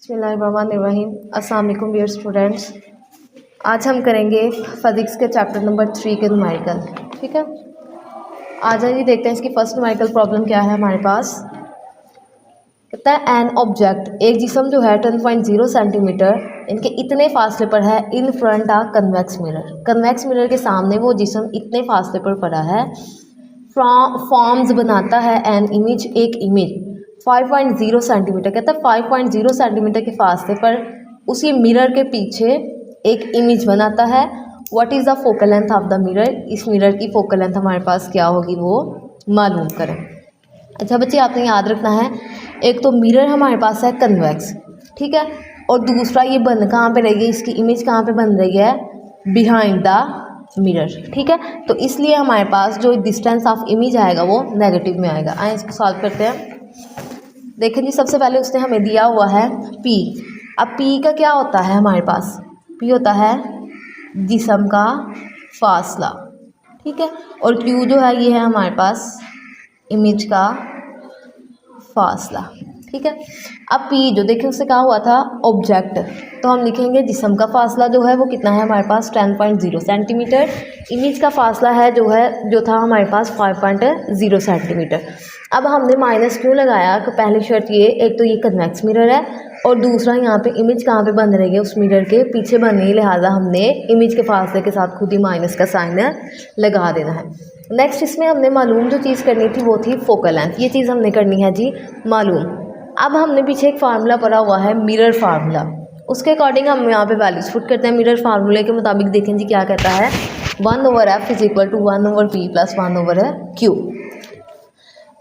बिस्मिल्लाहिर्रहमानिर्रहीम। अस्सलाम वालेकुम डियर स्टूडेंट्स। आज हम करेंगे फिज़िक्स के चैप्टर नंबर 3 के न्यूमेरिकल। ठीक है, आज ही देखते हैं इसकी फर्स्ट न्यूमेरिकल प्रॉब्लम क्या है हमारे पास। कहता है एन ऑब्जेक्ट, एक जिस्म जो है 10.0 सेंटीमीटर इनके इतने फासले पर है in front a convex mirror. Convex mirror के सामने वो जिस्म इतने फासले पर पड़ा है, फॉर्म्स बनाता है एन इमेज, एक इमेज 5.0 सेंटीमीटर। कहता है 5.0 सेंटीमीटर के फासले पर उसी मिरर के पीछे एक इमेज बनाता है। What is the focal length of the mirror, इस मिरर की फोकल लेंथ हमारे पास क्या होगी वो मालूम करें। अच्छा बच्चे, आपने याद रखना है, एक तो मिरर हमारे पास है कन्वेक्स, ठीक है, और दूसरा ये बन कहाँ पे रही है, इसकी इमेज कहाँ पे बन रही है, बिहाइंड द मिरर। ठीक है, तो इसलिए हमारे पास जो डिस्टेंस ऑफ इमेज आएगा वो नेगेटिव में आएगा। आइए इसको सॉल्व करते हैं। देखें जी, सबसे पहले उसने हमें दिया हुआ है P। अब P का क्या होता है हमारे पास, P होता है जिस्म का फासला, ठीक है, और Q जो है ये है हमारे पास इमेज का फासला। ठीक है, अब P जो देखें उससे कहा हुआ था ऑब्जेक्ट, तो हम लिखेंगे जिस्म का फासला जो है वो कितना है हमारे पास 10.0 सेंटीमीटर। इमेज का फासला है जो था हमारे पास 5.0 सेंटीमीटर। अब हमने माइनस क्यों लगाया कि पहली शर्त ये, एक तो ये कन्वेक्स मिरर है और दूसरा यहाँ पे इमेज कहाँ पे बन रही है, उस मिरर के पीछे बन रही है, लिहाजा हमने इमेज के फासले के साथ खुद ही माइनस का साइन लगा देना है। नेक्स्ट इसमें हमने मालूम जो चीज़ करनी थी वो थी फोकल लेंथ, ये चीज़ हमने करनी है जी मालूम। अब हमने पीछे एक फार्मूला पढ़ा हुआ है मिरर फार्मूला, उसके अकॉर्डिंग हम यहाँ पे वैल्यूज पुट करते हैं। मिरर फार्मूले के मुताबिक देखें जी क्या कहता है, 1/f is equal to 1/p plus 1/q।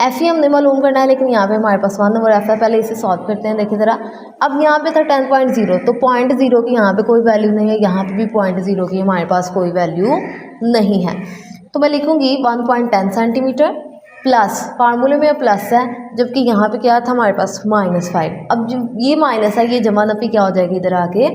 F ही हमने मालूम करना है, लेकिन यहाँ पे हमारे पास 1/f है। पहले इसे सॉल्व करते हैं। देखिए ज़रा, अब यहाँ पे था 10.0, तो 0.0 की यहाँ पे कोई वैल्यू नहीं है, यहाँ पे भी 0.0 की हमारे पास कोई वैल्यू नहीं है, तो मैं लिखूँगी 1.10 सेंटीमीटर प्लस, फार्मूले में प्लस है जबकि यहाँ पे क्या था हमारे पास -5। अब जो ये माइनस है ये जमा नफ़ी क्या हो जाएगी, इधर आके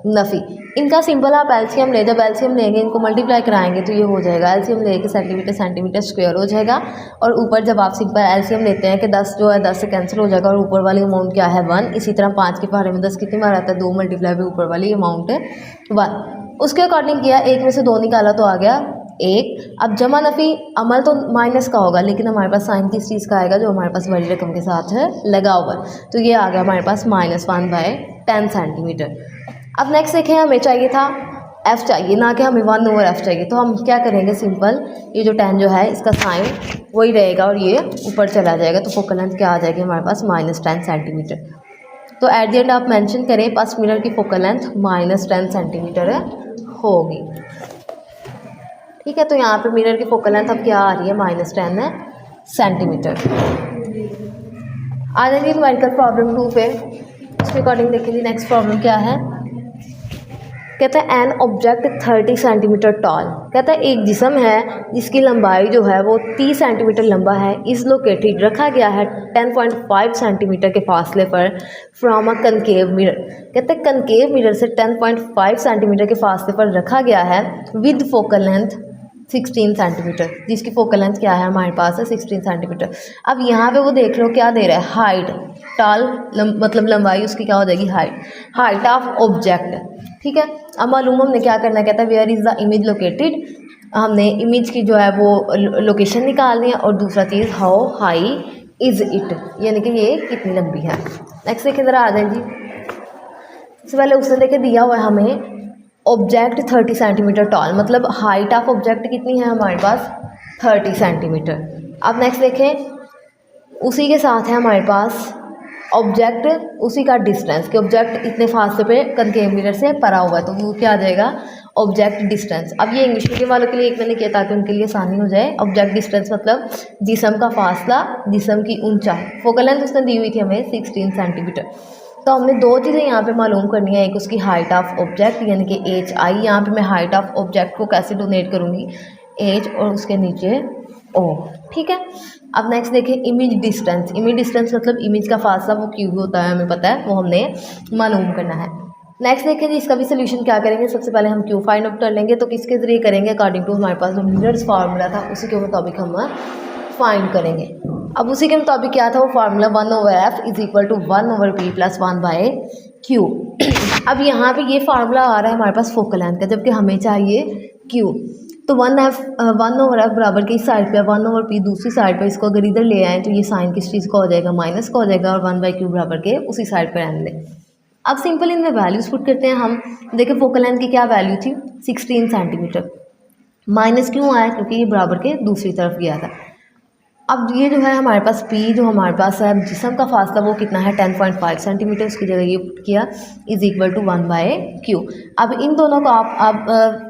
नफ़ी। इनका सिंपल आप एलसीएम ले, जब एलसीएम लेंगे इनको मल्टीप्लाई कराएंगे तो ये हो जाएगा, एलसीएम लेके सेंटीमीटर स्क्वायर हो जाएगा, और ऊपर जब आप सिंपल एलसीएम लेते हैं कि 10 जो है 10 से कैंसिल हो जाएगा और ऊपर वाली अमाउंट क्या है 1। इसी तरह 5 के बारे में 10 कितनी बार आता है, 2 मल्टीप्लाई पे ऊपर वाली अमाउंट 1। उसके अकॉर्डिंग किया, एक में से 2 निकाला तो आ गया 1। अब जमा नफ़ी अमल तो माइनस का होगा, लेकिन हमारे पास साइन किस चीज़ का आएगा, जो हमारे पास बड़ी रकम के साथ है लगा हुआ, तो ये आ गया हमारे पास -1/10 सेंटीमीटर। अब नेक्स्ट देखें, हमें चाहिए था f चाहिए, ना कि हमें 1/f चाहिए, तो हम क्या करेंगे, सिंपल ये जो 10 जो है इसका साइन वही रहेगा और ये ऊपर चला जाएगा, तो फोकल लेंथ क्या आ जाएगी हमारे पास -10 सेंटीमीटर। तो एट द एंड आप मेंशन करें पास मिरर की फोकल लेंथ -10 सेंटीमीटर होगी। ठीक है, तो यहाँ पे मिरर की फोकल लेंथ अब क्या आ रही है, -10 सेंटीमीटर। आ जाएगी न्यूमेरिकल प्रॉब्लम 2 पे। उसके अकॉर्डिंग देखिए नेक्स्ट प्रॉब्लम क्या है। कहता है एन ऑब्जेक्ट 30 सेंटीमीटर टॉल। कहता है एक जिस्म है जिसकी लंबाई जो है वो 30 सेंटीमीटर लंबा है, इस लोकेटेड रखा गया है 10.5 सेंटीमीटर के फासले पर फ्रॉम अ कनकेव मिरर। कहते हैं कनकेव मिरर से 10.5 सेंटीमीटर के फासले पर रखा गया है विद फोकल लेंथ 16 सेंटीमीटर, जिसकी फोकल लेंथ क्या है हमारे पास है 16 सेंटीमीटर। अब यहाँ पे वो देख लो क्या दे रहा है, हाइट, टॉल मतलब लंबाई उसकी क्या हो जाएगी हाइट ऑफ ऑब्जेक्ट। ठीक है, अब मालूम हमने क्या करना है, कहता है where is the image located, हमने इमेज की जो है वो लोकेशन निकालनी है, और दूसरा चीज़ हाउ हाई इज़ इट, यानी कि ये कितनी लंबी है। नेक्स्ट देखिए ज़रा, आ जाए जी। सबसे पहले उसने देखे दिया हुआ है हमें ऑब्जेक्ट 30 सेंटीमीटर टॉल, मतलब हाइट ऑफ ऑब्जेक्ट कितनी है हमारे पास 30 सेंटीमीटर। अब नेक्स्ट देखें, उसी के साथ है हमारे पास ऑब्जेक्ट, उसी का डिस्टेंस कि ऑब्जेक्ट इतने फासले पे कनकेव मिरर से परा हुआ है, तो वो क्या आ जाएगा ऑब्जेक्ट डिस्टेंस। अब ये इंग्लिश मीडियम वालों के लिए एक मैंने किया ताकि उनके लिए आसानी हो जाए। ऑब्जेक्ट डिस्टेंस मतलब जिस्म का फासला, जिस्म की ऊंचाई। फोकल लेंथ उसने दी हुई थी हमें 16 सेंटीमीटर। तो हमने 2 चीज़ें यहाँ पे मालूम करनी है, एक उसकी हाइट ऑफ ऑब्जेक्ट यानी कि HI, यहाँ पे मैं हाइट ऑफ ऑब्जेक्ट को कैसे डोनेट करूँगी H और उसके नीचे O। ठीक है, अब नेक्स्ट देखें इमेज डिस्टेंस। इमेज डिस्टेंस मतलब इमेज का फासला वो क्यों होता है हमें पता है, वो हमने मालूम करना है। नेक्स्ट देखें जी, इसका भी सोल्यूशन क्या करेंगे, सबसे पहले हम क्यू फाइंड आउट कर लेंगे, तो किसके ज़रिए करेंगे, अकॉर्डिंग टू हमारे पास जो मिरर्स फार्मूला था उसी के मुताबिक हम फाइंड करेंगे। अब उसी के मुताबिक क्या था वो formula, 1/f is equal to 1/p plus 1/q। Q. अब यहाँ पे ये फार्मूला आ रहा है हमारे पास फोकल लेंथ का, जबकि हमें चाहिए क्यू। तो 1/f बराबर के इस साइड पे 1/p दूसरी साइड पे, इसको अगर इधर ले आए तो ये साइन किस चीज़ का हो जाएगा, माइनस का हो जाएगा, और 1/q बराबर के उसी साइड पे रहने दें। अब सिंपल इनमें वैल्यूज पुट करते हैं हम। देखिए फोकल लेंथ की क्या वैल्यू थी, 16 सेंटीमीटर। माइनस क्यों आया, क्योंकि ये बराबर के दूसरी तरफ गया था। अब ये जो है हमारे पास P जो हमारे पास है जिस्म का फासला वो कितना है 10.5 सेंटीमीटर, उसकी जगह ये पुट किया इज इक्वल टू 1/q। अब इन दोनों को आप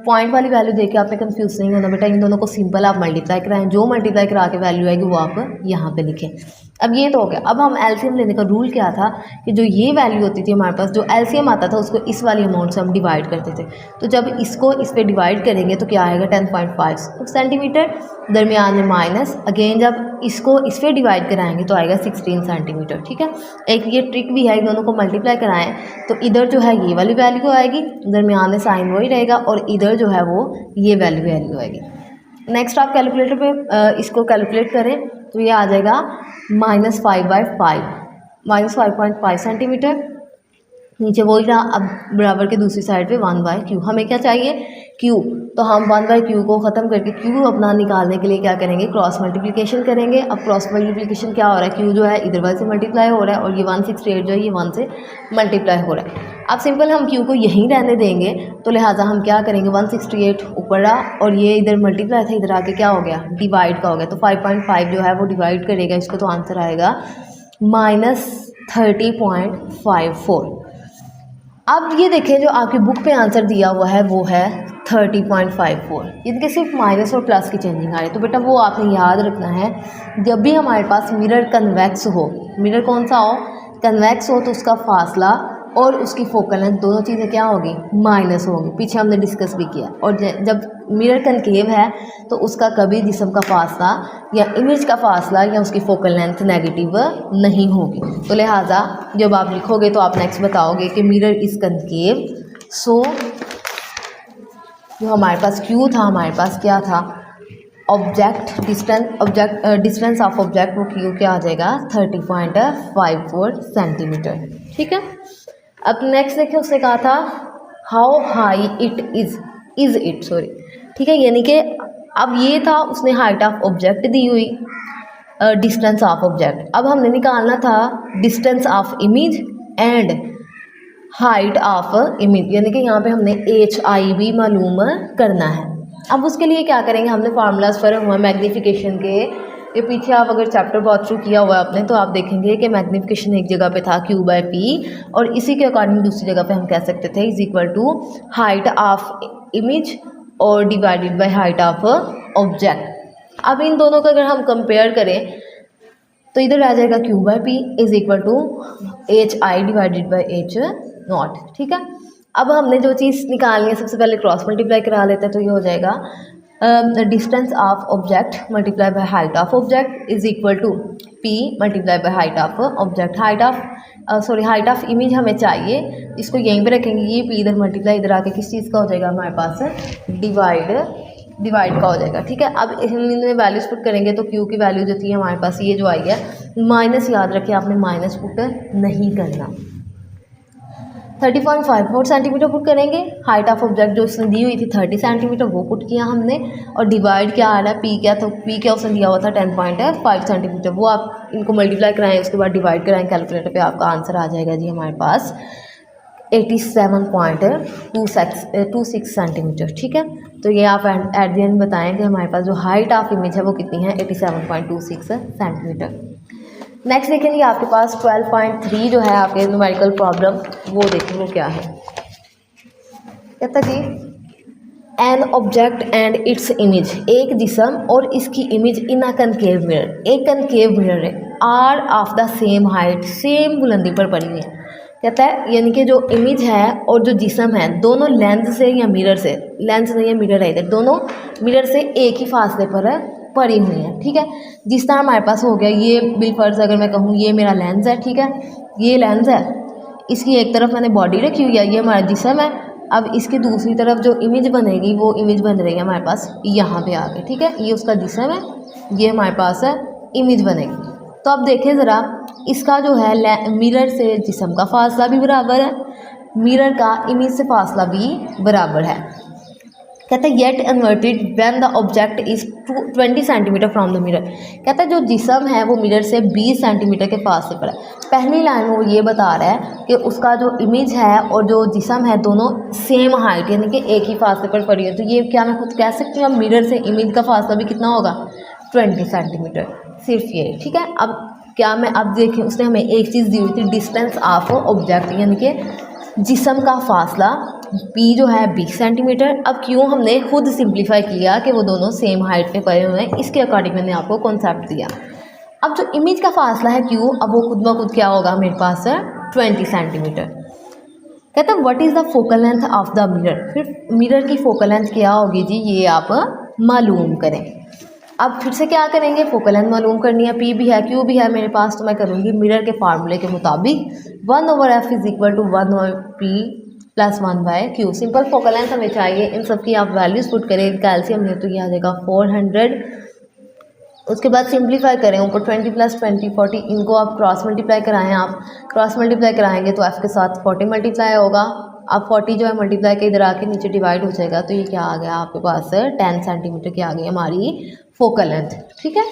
पॉइंट वाली वैल्यू देके आपने कंफ्यूज नहीं होना बेटा, इन दोनों को सिंपल आप मल्टीप्लाई कराएं, जो मल्टीप्लाई करा के वैल्यू आएगी वो आप यहाँ पे लिखें। अब ये तो हो गया। अब हम एलसीएम लेने का रूल क्या था कि जो ये वैल्यू होती थी हमारे पास, जो एलसीएम आता था उसको इस वाली अमाउंट से हम डिवाइड करते थे। तो जब इसको इस पे डिवाइड करेंगे तो क्या आएगा 10.5 सेंटीमीटर, दरमियान में माइनस, अगेन जब इसको इस पे डिवाइड कराएंगे तो आएगा 16 सेंटीमीटर। ठीक है, एक ये ट्रिक भी है, इन दोनों को मल्टीप्लाई कराएं तो इधर जो है ये वाली वैल्यू आएगी, दरमियान में साइन वही रहेगा, और इधर जो है वो ये वैल्यू आएगी। नेक्स्ट आप कैलकुलेटर पे इसको कैलकुलेट करें तो ये आ जाएगा -5/5 -5.5 सेंटीमीटर। नीचे वही रहा, अब बराबर के दूसरी साइड पे 1/q। हमें क्या चाहिए, q। तो हम 1/q को ख़त्म करके q अपना निकालने के लिए क्या करेंगे, क्रॉस मल्टीप्लिकेशन करेंगे। अब क्रॉस मल्टीप्लिकेशन क्या हो रहा है, q जो है इधर वाले से मल्टीप्लाई हो रहा है, और ये 168 जो है ये 1 से मल्टीप्लाई हो रहा है। अब सिंपल हम q को यहीं रहने देंगे, तो लिहाजा हम क्या करेंगे, 168 ऊपर रहा और ये इधर मल्टीप्लाई था, इधर आके क्या हो गया, डिवाइड का हो गया। तो 5.5 जो है वो डिवाइड करेगा इसको, तो आंसर आएगा -30.54। अब ये देखें जो आपकी बुक पे आंसर दिया हुआ है वो है 30.54। इनके सिर्फ माइनस और प्लस की चेंजिंग आ रही है। तो बेटा वो आपने याद रखना है, जब भी हमारे पास मिरर कन्वेक्स हो, मिरर कौन सा हो, कन्वेक्स हो, तो उसका फासला और उसकी फोकल लेंथ दोनों चीज़ें क्या होगी, माइनस होगी। पीछे हमने डिस्कस भी किया। और जब मिरर कनकेव है तो उसका कभी जिस्म का फासला या इमेज का फासला या उसकी फोकल लेंथ नेगेटिव नहीं होगी। तो लिहाजा जब आप लिखोगे तो आप नेक्स्ट बताओगे कि मिरर इज कनकेव, सो जो हमारे पास क्यू था, हमारे पास क्या था, डिस्टेंस ऑफ ऑब्जेक्ट, वो क्यू क्या आ जाएगा 30.54 सेंटीमीटर। ठीक है, अब नेक्स्ट देखिए उसने कहा था how high it is it, sorry. ठीक है, यानी कि अब ये था उसने हाइट ऑफ ऑब्जेक्ट दी हुई, डिस्टेंस ऑफ ऑब्जेक्ट। अब हमने निकालना था distance of image and height of image, यानी कि यहाँ पे हमने HI भी मालूम करना है। अब उसके लिए क्या करेंगे, हमने फार्मूलाज पर हुआ मैग्नीफिकेशन के, ये पीछे आप अगर चैप्टर बहुत थ्रू किया हुआ है आपने तो आप देखेंगे कि मैग्नीफिकेशन एक जगह पे था Q/P, और इसी के अकॉर्डिंग दूसरी जगह पे हम कह सकते थे is equal to height of image और divided by height of object. अब इन दोनों का अगर हम कंपेयर करें तो इधर आ जाएगा Q/P is equal to HI divided by H0। ठीक है, अब हमने जो चीज़ निकालनी है सबसे पहले क्रॉस मल्टीप्लाई करा लेते हैं, तो ये हो जाएगा distance of object multiply by height of object is equal to P multiply by height of object. Height of image हमें चाहिए, इसको यहीं पे रखेंगे, ये P इधर मल्टीप्लाई इधर आके किस चीज़ का हो जाएगा हमारे पास, डिवाइड का हो जाएगा। ठीक है, अब इनमें वैल्यूज पुट करेंगे तो Q की वैल्यू जो थी हमारे पास ये जो आई है, माइनस, याद रखिए आपने माइनस पुट नहीं करना, 30.54 सेंटीमीटर पुट करेंगे। हाइट ऑफ ऑब्जेक्ट जो उसने दी हुई थी 30 सेंटीमीटर वो पुट किया हमने, और डिवाइड क्या आ रहा है, P क्या, तो P क्या उसने दिया हुआ था 10.5 सेंटीमीटर, वो आप इनको मल्टीप्लाई कराएं, उसके बाद डिवाइड कराएं कैलकुलेटर पे, आपका आंसर आ जाएगा जी हमारे पास 87.26 सेंटीमीटर। ठीक है, तो ये आप एट द एंड बताएं कि हमारे पास जो हाइट ऑफ इमेज है वो कितनी है, 87.26 सेंटीमीटर। नेक्स्ट देखेंगे आपके पास 12.3 जो है आपके न्यूमेरिकल प्रॉब्लम, वो देखें वो क्या है। कहता कि an object and its image, एक जिस्म और इसकी image in a concave mirror, एक कनकेव मिरर है, are of the same height, same बुलंदी पर पड़ी है। कहता है यानी कि जो इमेज है और जो जिस्म है दोनों लेंस से या मिरर से, लेंस नहीं है मिरर है इधर, दोनों मिरर से एक ही फासले पर पड़ी हुई है। ठीक है, जिस तरह हमारे पास हो गया, ये बिलफर्ज अगर मैं कहूँ ये मेरा लेंस है, ठीक है, ये लेंस है, इसकी एक तरफ मैंने बॉडी रखी हुई है, ये हमारा जिस्म है। अब इसकी दूसरी तरफ जो इमेज बनेगी वो इमेज बन रही है हमारे पास यहाँ पे आके। ठीक है, ये उसका जिस्म है, ये हमारे पास है इमेज बनेगी। तो अब देखें ज़रा इसका जो है मिरर से जिस्म का फासला भी बराबर है, मिरर का इमेज से फासला भी बराबर है। कहता है yet inverted when the object is 20 centimetre from the mirror. कहता है जो जिस्म है वो मिरर से 20 सेंटीमीटर के फासले पर है। पहली लाइन में वो ये बता रहा है कि उसका जो इमेज है और जो जिस्म है दोनों सेम हाइट यानी कि एक ही फासले पर पड़ी है। तो ये क्या मैं खुद कह सकती हूँ, अब मिरर से इमेज का फासला भी कितना होगा, 20 सेंटीमीटर, सिर्फ ये, ठीक है। अब क्या मैं अब देखें, उसने हमें एक चीज़ दी हुई थी, डिस्टेंस ऑफ ऑब्जेक्ट यानी कि जिस्म का फासला P जो है 20 सेंटीमीटर। अब क्यों हमने खुद सिंप्लीफाई किया कि वो दोनों सेम हाइट पे पड़े हुए हैं, इसके अकॉर्डिंग मैंने आपको कॉन्सेप्ट दिया। अब जो इमेज का फासला है Q, अब वो खुद ब खुद क्या होगा मेरे पास 20 सेंटीमीटर। कहता है what is the focal length of the mirror. फिर मिरर की फोकल लेंथ क्या होगी जी, ये आप मालूम करें। अब फिर से क्या करेंगे, फोकल लेंथ मालूम करनी है, P भी है Q भी है मेरे पास, तो मैं करूँगी मिरर के फार्मूले के मुताबिक 1/f is equal to 1/P plus 1/Q। Simple focal length हमें चाहिए, इन सब की आप वैल्यूज़ पुट करें। कैल्शियम है तो ये आ जाएगा 400, उसके बाद सिंप्लीफाई करें, ऊपर 20 + 20 40, इनको आप क्रॉस मल्टीप्लाई कराएं। आप क्रॉस मल्टीप्लाई कराएंगे तो f के साथ 40 मल्टीप्लाई होगा। अब 40 जो है मल्टीप्लाई के इधर आके नीचे डिवाइड हो जाएगा, तो ये क्या आ गया आपके पास 10 सेंटीमीटर की आ गई हमारी फोकल लेंथ, ठीक है।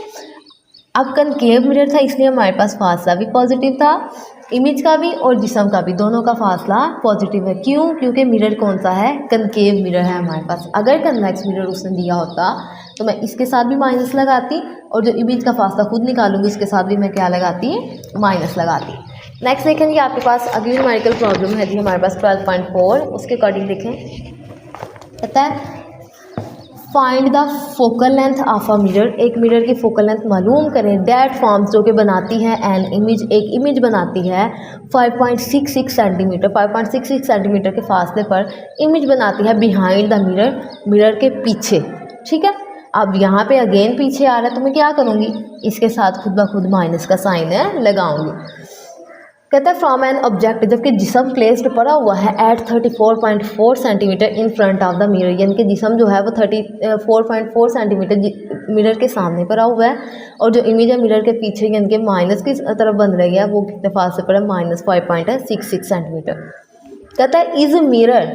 अब कनकेव मिरर था इसलिए हमारे पास फासला भी पॉजिटिव था, इमेज का भी और जिस्म का भी, दोनों का फासला पॉजिटिव है। क्यों, क्योंकि मिरर कौन सा है, कनकेव मिरर है हमारे पास। अगर कन्वेक्स मिरर उसने दिया होता तो मैं इसके साथ भी माइनस लगाती और जो इमेज का फासला खुद निकालूंगी इसके साथ भी मैं क्या लगाती, माइनस लगाती। नेक्स्ट देखेंगे आपके पास अगली न्यूमेरिकल प्रॉब्लम है जी हमारे पास 12.4, उसके अकॉर्डिंग देखें। कहता है find the focal length of a mirror. एक मिरर की फोकल लेंथ मालूम करें डैट फॉर्म्स जो कि बनाती है एन इमेज, एक इमेज बनाती है 5.66 सेंटीमीटर, 5.66 सेंटीमीटर के फासले पर इमेज बनाती है बिहाइंड द मिरर, मिरर के पीछे, ठीक है। अब यहाँ पे अगेन पीछे आ रहा है तो मैं क्या करूँगी, इसके साथ खुद ब खुद माइनस का साइन है लगाऊंगी। कहता है फ्रॉम एन ऑब्जेक्ट, जबकि जिस्म प्लेस्ड पड़ा हुआ है at 34.4 centimetre in front of the mirror, यानी कि जिस्म जो है वो 34.4 सेंटीमीटर मिरर के सामने पड़ा हुआ है और जो इमेज है मिरर के पीछे यानी कि माइनस की तरफ बन रही है वो कितने फासले पर है, -5.66 सेंटीमीटर। कहता है इज मिरर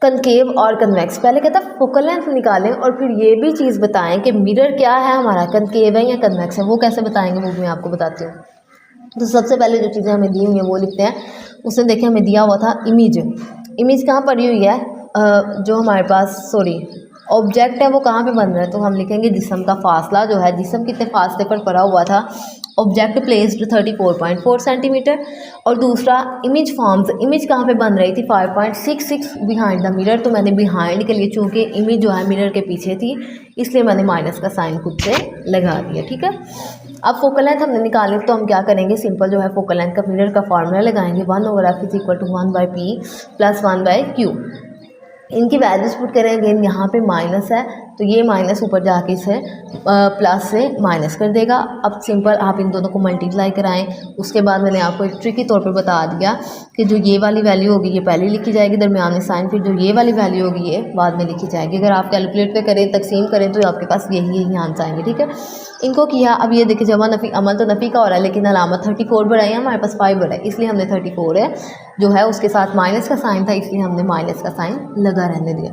कनकेव और कन्वेक्स। पहले कहता है फोकल लेंथ निकालें और फिर ये भी चीज़ बताएं कि मिरर क्या है हमारा, कनकेव है या कन्वेक्स है। वो कैसे बताएंगे वो मैं आपको बताती हूँ। तो सबसे पहले जो चीज़ें हमें दी हुई हैं वो लिखते हैं। उसने देखे हमें दिया हुआ था इमेज, इमेज कहाँ पड़ी हुई है, जो हमारे पास ऑब्जेक्ट है वो कहाँ पे बन रहा है, तो हम लिखेंगे जिस्म का फासला जो है, जिस्म कितने फासले पर पड़ा हुआ था, ऑब्जेक्ट प्लेस्ड 34.4 सेंटीमीटर। और दूसरा इमेज फॉर्म्स, इमेज कहाँ पे बन रही थी 5.66 बिहाइंड द मिरर, तो मैंने बिहाइंड के लिए चूँकि इमेज जो है मिरर के पीछे थी इसलिए मैंने माइनस का साइन खुद से लगा दिया, ठीक है। अब फोकल लेंथ हमने निकाली तो हम क्या करेंगे, सिंपल जो है फोकल लेंथ का मिरर का फार्मूला लगाएंगे 1/f is equal to 1/p plus 1/q। इनकी वैल्यूज पुट करेंगे, यहाँ पे माइनस है तो ये माइनस ऊपर जाके इसे प्लस से माइनस कर देगा। अब सिंपल आप इन दोनों को मल्टीप्लाई कराएं। उसके बाद मैंने आपको एक ट्रिक के तौर पे बता दिया कि जो ये वाली वैल्यू होगी ये पहले लिखी जाएगी दरमियान में साइन, फिर जो ये वाली वैल्यू होगी ये बाद में लिखी जाएगी। अगर आप कैलकुलेट पे करें, तकसीम करें तो आपके पास यही आंसर आएंगे, ठीक है। इनको किया, अब ये देखिए जमा नफ़ी अमल तो नफ़ी का हो रहा है लेकिन अलामत 34 बढ़ाई है, हमारे पास 5 बढ़ा है इसलिए हमने 34 है जो है उसके साथ माइनस का साइन था इसलिए हमने माइनस का साइन लगा रहने दिया।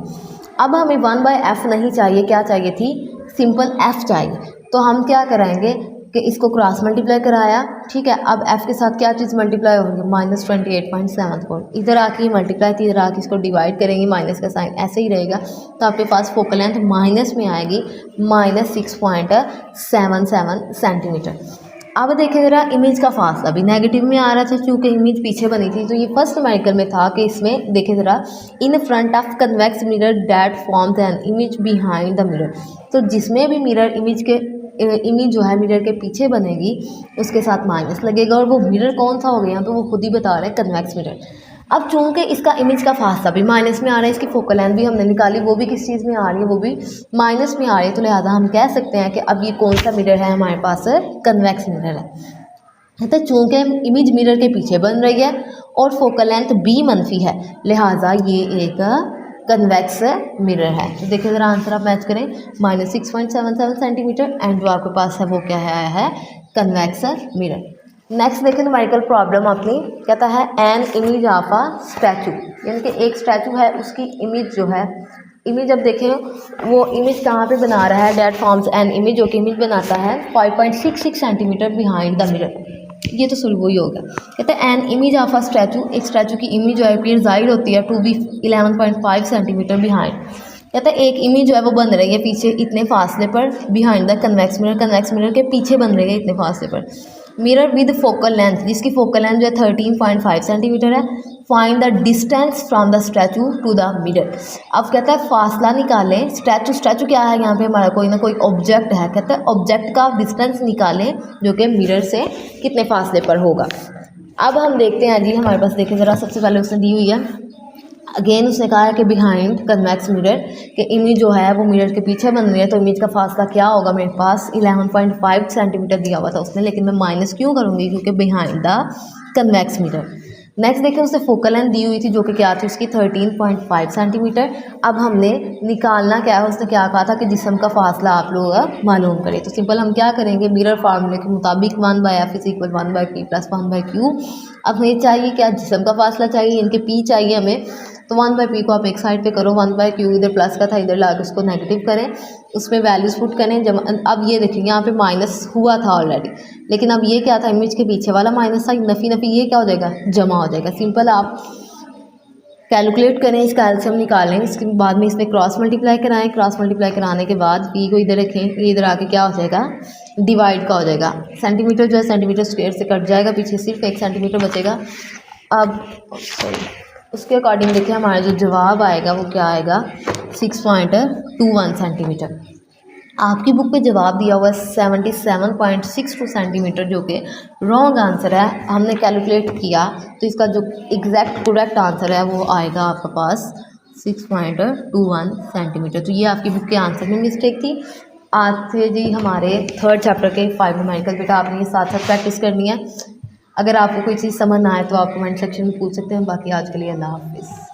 अब हमें 1/f नहीं चाहिए, क्या चाहिए थी, सिंपल f चाहिए। तो हम क्या कराएंगे कि इसको क्रॉस मल्टीप्लाई कराया, ठीक है। अब f के साथ क्या चीज़ मल्टीप्लाई होगी, -28.74, इधर आके मल्टीप्लाई थी, इधर आके इसको डिवाइड करेंगे, माइनस का साइन ऐसे ही रहेगा तो आपके पास फोकल लेंथ माइनस में आएगी -6.77 सेंटीमीटर। अब देखें ज़रा इमेज का फासला भी नेगेटिव में आ रहा था क्योंकि इमेज पीछे बनी थी, तो ये फर्स्ट न्यूमेरिकल में था कि इसमें देखें ज़रा इन front of convex mirror that forms an image behind the mirror. तो जिसमें भी मिरर इमेज जो है मिरर के पीछे बनेगी उसके साथ माइनस लगेगा और वो मिरर कौन सा हो गया, यहाँ पे वो खुद ही बता रहे हैं कन्वेक्स मिरर। अब चूंकि इसका इमेज का फासला भी माइनस में आ रहा है, इसकी फोकल लेंथ भी हमने निकाली वो भी किस चीज़ में आ रही है, वो भी माइनस में आ रही है, तो लिहाजा हम कह सकते हैं कि अब ये कौन सा मिरर है हमारे पास, कन्वेक्स मिरर है। तो चूंकि इमेज मिरर के पीछे बन रही है और फोकल लेंथ भी मनफी है लिहाजा ये एक कन्वेक्स मिरर है। तो देखिए ज़रा आंसर आप मैच करें, -6.77 सेंटीमीटर एंड जो आपके पास है वो क्या है कन्वेक्स मिरर। नेक्स्ट देखें न्यूमेरिकल प्रॉब्लम अपनी, कहता है an image of a statue, यानी कि एक स्टैचू है उसकी इमेज जो है, इमेज अब देखें वो इमेज कहाँ पे बना रहा है, डेट फॉर्म्स एन इमेज, जो कि इमेज बनाता है 5.66 सेंटीमीटर बिहाइंड द मिरर। ये तो सॉल्व वही होगा। कहते हैं an image of a statue, एक स्टैचू की इमेज जो है अपीयर जाहिर होती है टू बी 11.5 सेंटीमीटर बिहाइंड। कहता है एक इमेज जो है वो बन रही है पीछे इतने फासले पर behind the convex mirror, convex mirror के पीछे बन रही है इतने फासले पर। मिरर विद फोकल लेंथ, जिसकी फोकल लेंथ जो है 13.5 सेंटीमीटर है। Find the distance from the statue to the mirror. अब कहता है फासला निकालें, स्टैचू, स्टैचू क्या है यहाँ पे हमारा, कोई ना कोई ऑब्जेक्ट है। कहता है ऑब्जेक्ट का डिस्टेंस निकालें जो कि मिरर से कितने फासले पर होगा। अब हम देखते हैं जी, हमारे पास देखें ज़रा, सबसे पहले उसने दी हुई है, अगेन उसने कहा है कि बिहाइंड कन्वेक्स मिरर, कि इमेज जो है वो मिरर के पीछे बन रही है, तो इमेज का फासला क्या होगा, मेरे पास 11.5 सेंटीमीटर दिया हुआ था उसने, लेकिन मैं माइनस क्यों करूँगी, क्योंकि behind the convex mirror. Next देखिए उसने फोकल लेंथ दी हुई थी जो कि क्या थी उसकी 13.5 सेंटीमीटर। अब हमने निकालना क्या है, उसने क्या कहा था कि जिस्म का फासला आप लोग मालूम करें। तो सिंपल हम क्या करेंगे, मिरर फार्मूले के मुताबिक 1/f = 1/p + 1/q। अब हमें चाहिए क्या, जिस्म का फासला चाहिए, इनके पी चाहिए हमें, तो 1/p को आप एक साइड पे करो, 1/q इधर प्लस का था इधर ला के उसको नेगेटिव करें, उसमें वैल्यूज पुट करें। जब अब ये देखेंगे यहाँ पे माइनस हुआ था ऑलरेडी, लेकिन अब ये क्या था, इमेज के पीछे वाला माइनस था, नफ़ी नफ़ी ये क्या हो जाएगा, जमा हो जाएगा। सिंपल आप कैलकुलेट करें, इसका एलसीएम निकालें, इसके बाद में इसमें क्रॉस मल्टीप्लाई कराएं, क्रॉस मल्टीप्लाई कराने के बाद पी को इधर रखें, ये इधर आके क्या हो जाएगा, डिवाइड का हो जाएगा। सेंटीमीटर जो है सेंटीमीटर स्क्वायर से कट जाएगा, पीछे सिर्फ 1 सेंटीमीटर बचेगा। अब सॉरी, उसके अकॉर्डिंग देखिए हमारा जो जवाब आएगा वो क्या आएगा, 6.21 सेंटीमीटर। आपकी बुक पे जवाब दिया हुआ है 77.62 सेंटीमीटर, जो कि रॉन्ग आंसर है। हमने कैलकुलेट किया तो इसका जो एग्जैक्ट करेक्ट आंसर है वो आएगा आपके पास 6.21 सेंटीमीटर। तो ये आपकी बुक के आंसर में मिस्टेक थी। आज से जी हमारे 3rd चैप्टर के 5 न्यूमेरिकल बेटा आपने ये साथ साथ प्रैक्टिस करनी है। अगर आपको कोई चीज़ समझ ना आए तो आप कमेंट सेक्शन में पूछ सकते हैं। बाकी आज के लिए अल्लाह हाफिज़।